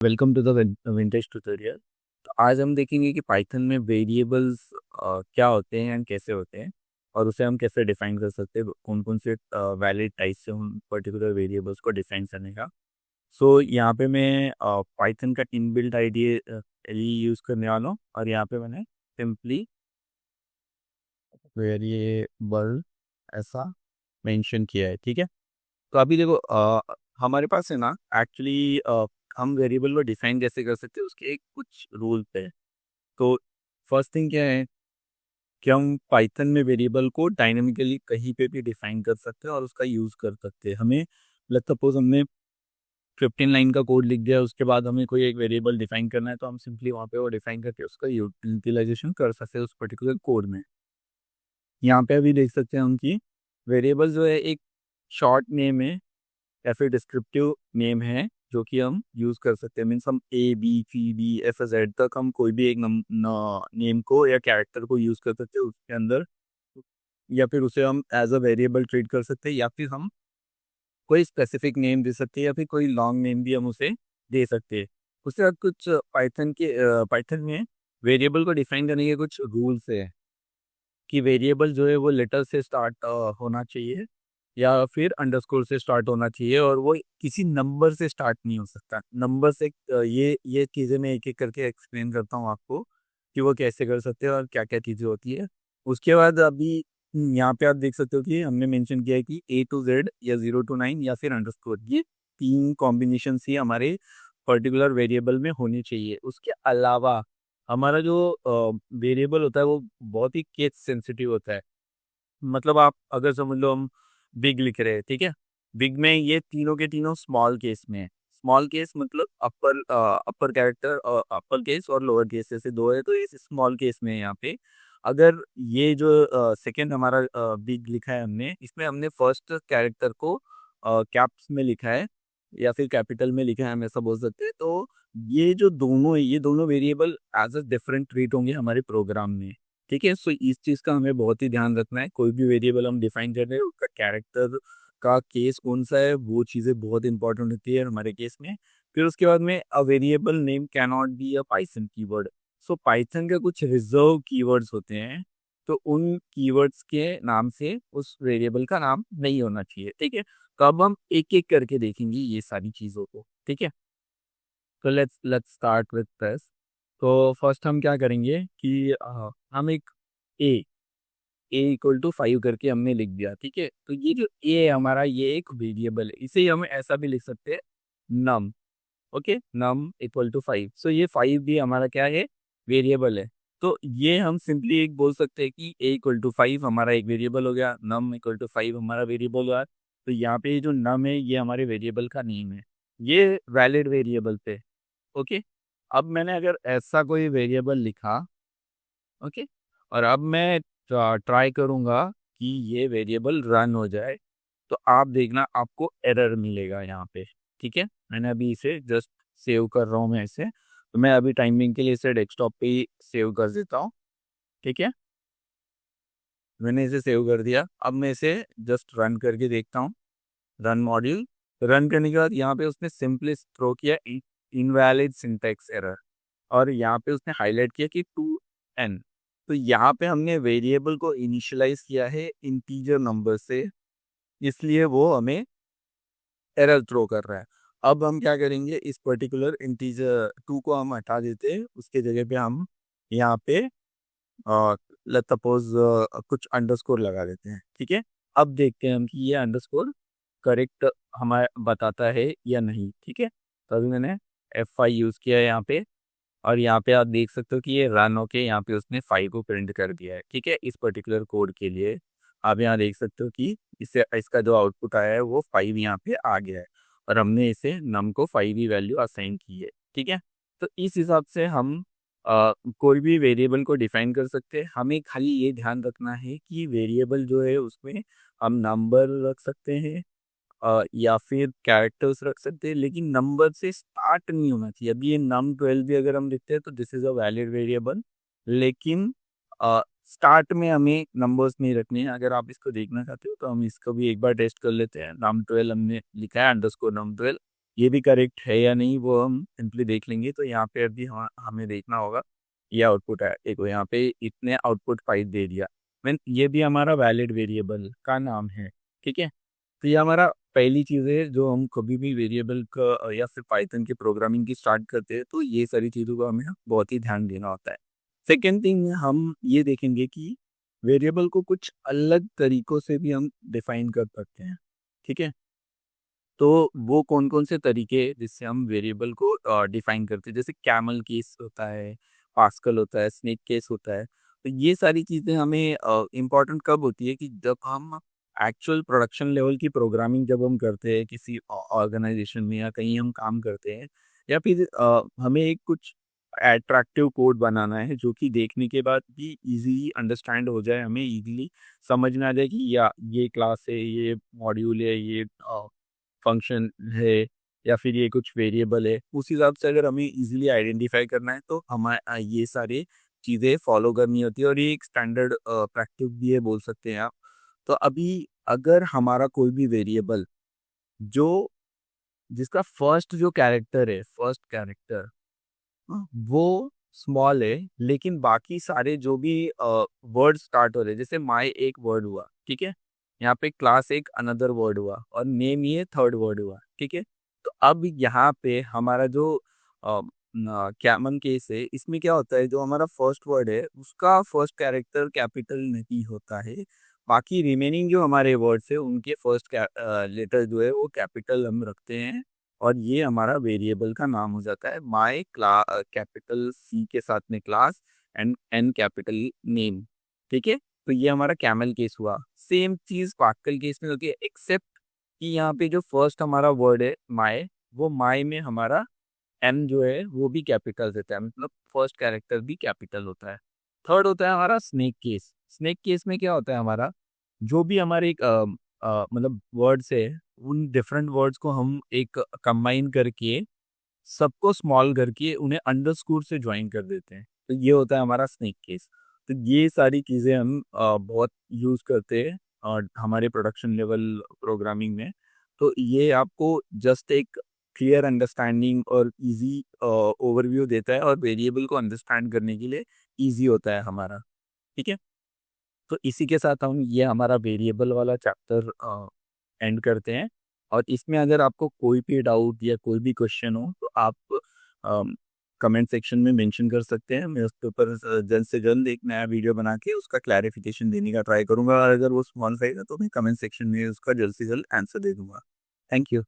Welcome to the vintage tutorial. तो आज हम देखेंगे कि पाइथन में वेरिएबल्स क्या होते हैं एंड कैसे होते हैं और उसे हम कैसे डिफाइन कर सकते हैं, कौन कौन से वैलिड टाइप से हम पर्टिकुलर वेरिएबल्स को डिफाइन करने का। सो यहाँ पे मैं पाइथन का इनबिल्ट आईडी यूज़ करने वाला हूँ और यहाँ पे मैंने सिंपली वेरिएबल ऐसा मेंशन किया है। ठीक है, तो अभी देखो हमारे पास है ना, एक्चुअली हम वेरिएबल को डिफाइन कैसे कर सकते हैं उसके एक कुछ रूल्स है। तो फर्स्ट थिंग क्या है कि हम पाइथन में वेरिएबल को डायनेमिकली कहीं पे भी डिफाइन कर सकते हैं और उसका यूज़ कर सकते हैं। हमें लेट्स सपोज हमने 15 लाइन का कोड लिख दिया, उसके बाद हमें कोई एक वेरिएबल डिफाइन करना है तो हम सिंपली वहाँ पे वो डिफाइन करके उसका यूटिलाइजेशन कर सकते हैं उस पर्टिकुलर कोड में। यहाँ पे अभी देख सकते हैं हम कि वेरिएबल जो है एक शॉर्ट नेम है या फिर डिस्क्रिप्टिव नेम है जो कि हम यूज़ कर सकते हैं। मीन्स हम A B C D F Z तक हम कोई भी एक नेम को या कैरेक्टर को यूज़ कर सकते हैं उसके अंदर, या फिर उसे हम एज अ वेरिएबल ट्रीट कर सकते हैं, या फिर हम कोई स्पेसिफिक नेम दे सकते हैं, या फिर कोई लॉन्ग नेम भी हम उसे दे सकते हैं। उसके बाद कुछ पाइथन में वेरिएबल को डिफाइन करने के कुछ रूल्स है कि वेरिएबल जो है वो लेटर से स्टार्ट होना चाहिए या फिर अंडरस्कोर से स्टार्ट होना चाहिए, और वो किसी नंबर से स्टार्ट नहीं हो सकता। नंबर से ये चीज़ें मैं एक एक करके एक्सप्लेन करता हूँ आपको कि वो कैसे कर सकते हैं और क्या क्या चीज़ें होती है। उसके बाद अभी यहाँ पे आप देख सकते हो कि हमने मेंशन किया है कि ए टू जेड या 0 to 9 या फिर अंडरस्कोर, ये तीन कॉम्बिनेशन ही हमारे पर्टिकुलर वेरिएबल में होनी चाहिए। उसके अलावा हमारा जो वेरिएबल होता है वो बहुत ही केस सेंसिटिव होता है। मतलब आप अगर समझ लो हम बिग लिख रहे हैं, ठीक है, बिग में ये तीनों के तीनों स्मॉल केस में है। स्मॉल केस मतलब अपर कैरेक्टर और अपर केस और लोअर केस जैसे दो है, तो ये स्मॉल केस में है यहाँ पे। अगर ये जो सेकंड हमारा बिग लिखा है हमने, इसमें हमने फर्स्ट कैरेक्टर को कैप्स में लिखा है या फिर कैपिटल में लिखा है, हम ऐसा बोल सकते हैं। तो ये जो दोनों है, ये दोनों variable as a different treat होंगे हमारे प्रोग्राम में। ठीक है, सो इस चीज़ का हमें बहुत ही ध्यान रखना है। कोई भी वेरिएबल हम डिफाइन कर रहे हैं उसका कैरेक्टर का केस कौन सा है, वो चीज़ें बहुत इंपॉर्टेंट होती है हमारे केस में। फिर उसके बाद में a variable name can not be a Python keyword. So Python के कुछ रिजर्व कीवर्ड्स होते हैं, तो उन कीवर्ड्स के नाम से उस वेरिएबल का नाम नहीं होना चाहिए। ठीक है, तो अब हम एक एक करके देखेंगे ये सारी चीज़ों को। ठीक है, तो let's let's start with this. तो फर्स्ट हम क्या करेंगे कि हम एक ए ए इक्वल टू 5 करके हमने लिख दिया। ठीक है, तो ये जो ए है हमारा, ये एक वेरिएबल है। इसे हम ऐसा भी लिख सकते हैं, num. Okay, num equal to 5। सो ये 5 भी हमारा क्या है, वेरिएबल है। तो ये हम सिंपली एक बोल सकते हैं कि ए इक्वल टू 5 हमारा एक वेरिएबल हो गया, नम इक्वल टू 5 हमारा वेरिएबल हुआ। तो यहाँ पे ये जो नम है ये हमारे वेरिएबल का नेम है, ये वैलिड वेरिएबल पे। ओके, अब मैंने अगर ऐसा कोई वेरिएबल लिखा, ओके, और अब मैं ट्राई करूंगा कि ये वेरिएबल रन हो जाए, तो आप देखना आपको एरर मिलेगा यहाँ पे। ठीक है, मैंने अभी इसे जस्ट सेव कर रहा हूँ मैं इसे, तो मैं अभी टाइमिंग के लिए इसे डेस्कटॉप पे ही सेव कर देता हूँ। ठीक है, मैंने इसे सेव कर दिया। अब मैं इसे जस्ट रन करके देखता हूँ। रन मॉड्यूल, रन करने के बाद यहाँ पे उसने सिंपली थ्रो किया इनवैलिड सिंटैक्स एरर, और यहाँ पे उसने हाईलाइट किया कि 2n। तो यहाँ पे हमने वेरिएबल को इनिशियलाइज किया है इंटीजर नंबर से, इसलिए वो हमें एरर थ्रो कर रहा है। अब हम क्या करेंगे, इस पर्टिकुलर इंटीजर 2 को हम हटा देते हैं, उसके जगह पे हम यहाँ पे लेट्स सपोज कुछ अंडरस्कोर लगा देते हैं। ठीक है, अब देखते हैं हम कि ये अंडरस्कोर करेक्ट हमारा बताता है या नहीं। ठीक है, तो अभी मैंने F5 यूज़ किया है यहाँ पे, और यहाँ पे आप देख सकते हो कि ये रन होके यहाँ पे उसने 5 को प्रिंट कर दिया है। ठीक है, इस पर्टिकुलर कोड के लिए आप यहाँ देख सकते हो कि इससे इसका जो आउटपुट आया है वो 5 यहाँ पे आ गया है, और हमने इसे नम को 5 ही वैल्यू असाइन की है। ठीक है, तो इस हिसाब से हम कोई भी वेरिएबल को डिफाइन कर सकते हैं। हमें खाली ये ध्यान रखना है कि वेरिएबल जो है उसमें हम नंबर रख सकते हैं या फिर कैरेक्टर्स रख सकते हैं, लेकिन नंबर से स्टार्ट नहीं होना चाहिए। अभी ये नम 12 भी अगर हम लिखते हैं तो this is a valid variable, लेकिन स्टार्ट में हमें नंबर्स नहीं रखने हैं। अगर आप इसको देखना चाहते हो तो हम इसको भी एक बार टेस्ट कर लेते हैं। नम 12 हमने लिखा है, अंडरस्कोर नम 12, ये भी करेक्ट है या नहीं वो हम सिंपली देख लेंगे। तो यहाँ पे अभी हमें देखना होगा ये आउटपुट है, देखो यहाँ पे इतने आउटपुट 5 दे दिया, मीन ये भी हमारा वैलिड वेरिएबल का नाम है। ठीक है, तो ये हमारा पहली चीज़ है जो हम कभी भी वेरिएबल का या फिर पाइथन की प्रोग्रामिंग की स्टार्ट करते हैं तो ये सारी चीज़ों का हमें बहुत ही ध्यान देना होता है। सेकेंड थिंग हम ये देखेंगे कि वेरिएबल को कुछ अलग तरीकों से भी हम डिफाइन कर सकते हैं। ठीक है, तो वो कौन-कौन से तरीके हैं जिससे हम वेरिएबल को डिफाइन करते हैं, जैसे कैमल केस होता है, पास्कल होता है, स्नेक केस होता है। तो ये सारी चीज़ें हमें इम्पोर्टेंट कब होती है कि जब हम एक्चुअल प्रोडक्शन लेवल की प्रोग्रामिंग जब हम करते हैं किसी ऑर्गेनाइजेशन में या कहीं हम काम करते हैं, या फिर हमें एक कुछ अट्रैक्टिव कोड बनाना है जो कि देखने के बाद भी ईज़िली अंडरस्टैंड हो जाए, हमें ईज़िली समझ में आ जाए कि या ये क्लास है, ये मॉड्यूल है, ये फंक्शन है या फिर ये कुछ वेरिएबल है, उस हिसाब से अगर हमें इजीली आइडेंटिफाई करना है तो हमें ये सारी चीज़ें फॉलो करनी होती है और ये एक स्टैंडर्ड प्रैक्टिस भी है बोल सकते हैं आप। तो अभी अगर हमारा कोई भी वेरिएबल जो जिसका फर्स्ट जो कैरेक्टर है, फर्स्ट कैरेक्टर वो स्मॉल है, लेकिन बाकी सारे जो भी वर्ड स्टार्ट हो रहे हैं, जैसे माय एक वर्ड हुआ, ठीक है? यहाँ पे क्लास एक अनदर वर्ड हुआ और नेम ये थर्ड वर्ड हुआ, ठीक है? तो अब यहाँ पे हमारा जो कैमन केस है, इसमें क्या होता है, जो हमारा फर्स्ट वर्ड है उसका फर्स्ट कैरेक्टर कैपिटल नहीं होता है। बाकी रिमेनिंग जो हमारे वर्ड्स है उनके फर्स्ट लेटर जो है वो कैपिटल हम रखते हैं और ये हमारा वेरिएबल का नाम हो जाता है। माय कैपिटल सी के साथ में class and N capital name. ठीक है, तो ये हमारा कैमल केस हुआ। सेम चीज पार्कल केस में होती है, एक्सेप्ट कि यहाँ पे जो फर्स्ट हमारा वर्ड है माय, वो माय में हमारा एम जो है वो भी कैपिटल रहता है, मतलब फर्स्ट कैरेक्टर भी कैपिटल होता है। थर्ड होता है हमारा स्नेक केस। स्नेक केस में क्या होता है, हमारा जो भी हमारे एक मतलब वर्ड्स है, उन डिफरेंट वर्ड्स को हम एक कंबाइन करके सबको स्मॉल करके उन्हें अंडरस्कोर से ज्वाइन कर देते हैं, तो ये होता है हमारा स्नेक केस। तो ये सारी चीज़ें हम बहुत यूज़ करते हैं और हमारे प्रोडक्शन लेवल प्रोग्रामिंग में। तो ये आपको जस्ट एक क्लियर अंडरस्टैंडिंग और इजी ओवरव्यू देता है और वेरिएबल को अंडरस्टैंड करने के लिए इजी होता है हमारा। ठीक है, तो इसी के साथ हम ये हमारा वेरिएबल वाला चैप्टर एंड करते हैं। और इसमें अगर आपको कोई भी डाउट या कोई भी क्वेश्चन हो तो आप कमेंट सेक्शन में मेंशन कर सकते हैं। मैं उसके ऊपर जल्द से जल्द एक नया वीडियो बना के उसका क्लैरिफिकेशन देने का ट्राई करूंगा और अगर वो स्पॉन्स रहेगा तो मैं कमेंट सेक्शन में उसका जल्द से जल्द आंसर दे दूंगा। Thank you.